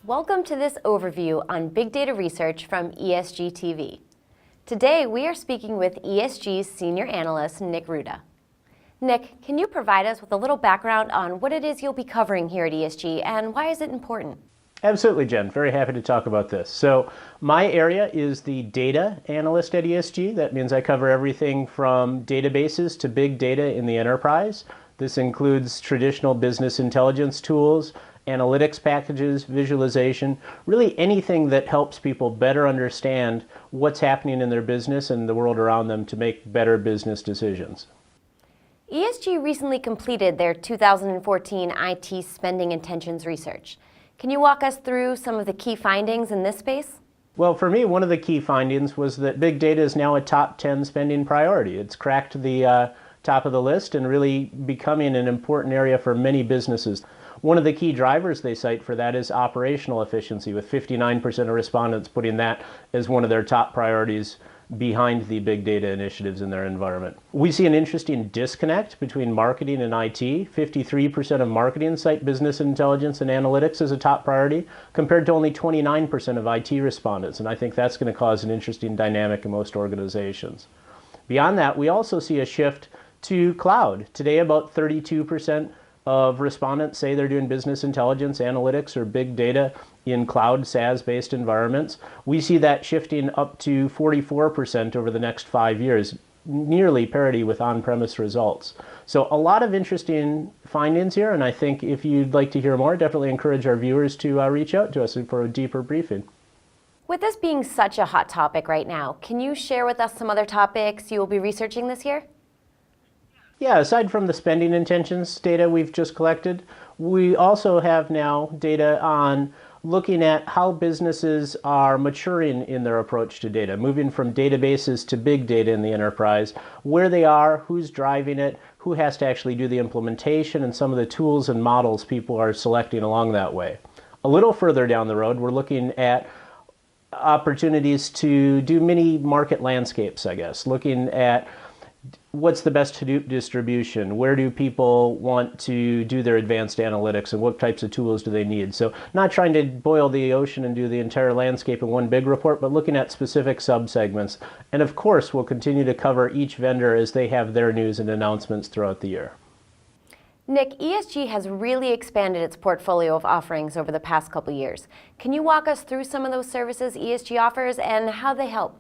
Welcome to this overview on big data research from ESG TV. Today we are speaking with ESG's Senior Analyst Nik Rouda. Nik, can you provide us with a little background on what it is you'll be covering here at ESG and why is it important? Absolutely, Jen. Very happy to talk about this. So my area is the data analyst at ESG. That means I cover everything from databases to big data in the enterprise. This includes traditional business intelligence tools, analytics packages, visualization, really anything that helps people better understand what's happening in their business and the world around them to make better business decisions. ESG recently completed their 2014 IT spending intentions research. Can you walk us through some of the key findings in this space? Well, for me, one of the key findings was that big data is now a top 10 spending priority. It's cracked the top of the list and really becoming an important area for many businesses. One of the key drivers they cite for that is operational efficiency, with 59% of respondents putting that as one of their top priorities behind the big data initiatives in their environment. We see an interesting disconnect between marketing and IT. 53% of marketing cite business intelligence and analytics as a top priority, compared to only 29% of IT respondents, and I think that's going to cause an interesting dynamic in most organizations. Beyond that, we also see a shift to cloud. Today, about 32% of respondents say they're doing business intelligence, analytics, or big data in cloud SaaS-based environments. We see that shifting up to 44% over the next 5 years, nearly parity with on-premise results. So a lot of interesting findings here, and I think if you'd like to hear more, definitely encourage our viewers to reach out to us for a deeper briefing. With this being such a hot topic right now, can you share with us some other topics you will be researching this year? Yeah, aside from the spending intentions data we've just collected, we also have now data on looking at how businesses are maturing in their approach to data, moving from databases to big data in the enterprise, where they are, who's driving it, who has to actually do the implementation, and some of the tools and models people are selecting along that way. A little further down the road, we're looking at opportunities to do mini market landscapes, I guess, looking at what's the best Hadoop distribution? Where do people want to do their advanced analytics, and what types of tools do they need? So not trying to boil the ocean and do the entire landscape in one big report, but looking at specific subsegments. And of course, we'll continue to cover each vendor as they have their news and announcements throughout the year. Nik, ESG has really expanded its portfolio of offerings over the past couple years. Can you walk us through some of those services ESG offers and how they help?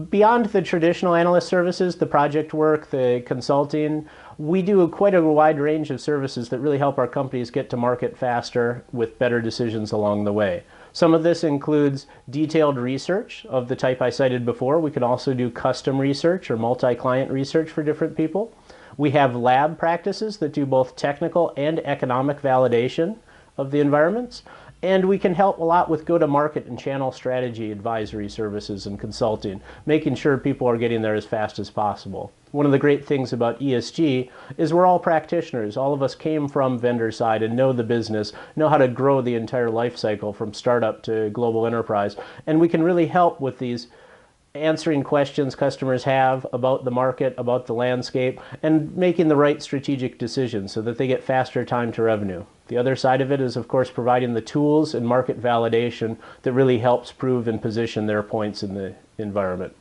Beyond the traditional analyst services, the project work, the consulting, we do quite a wide range of services that really help our companies get to market faster with better decisions along the way. Some of this includes detailed research of the type I cited before. We can also do custom research or multi-client research for different people. We have lab practices that do both technical and economic validation of the environments. And we can help a lot with go-to-market and channel strategy advisory services and consulting, making sure people are getting there as fast as possible. One of the great things about ESG is we're all practitioners. All of us came from vendor side and know the business, know how to grow the entire life cycle from startup to global enterprise. And we can really help with these answering questions customers have about the market, about the landscape, and making the right strategic decisions so that they get faster time to revenue. The other side of it is, of course, providing the tools and market validation that really helps prove and position their points in the environment.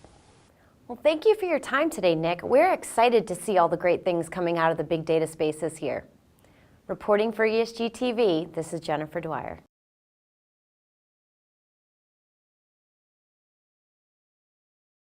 Well, thank you for your time today, Nik. We're excited to see all the great things coming out of the big data space this year. Reporting for ESG TV, this is Jennifer Dwyer.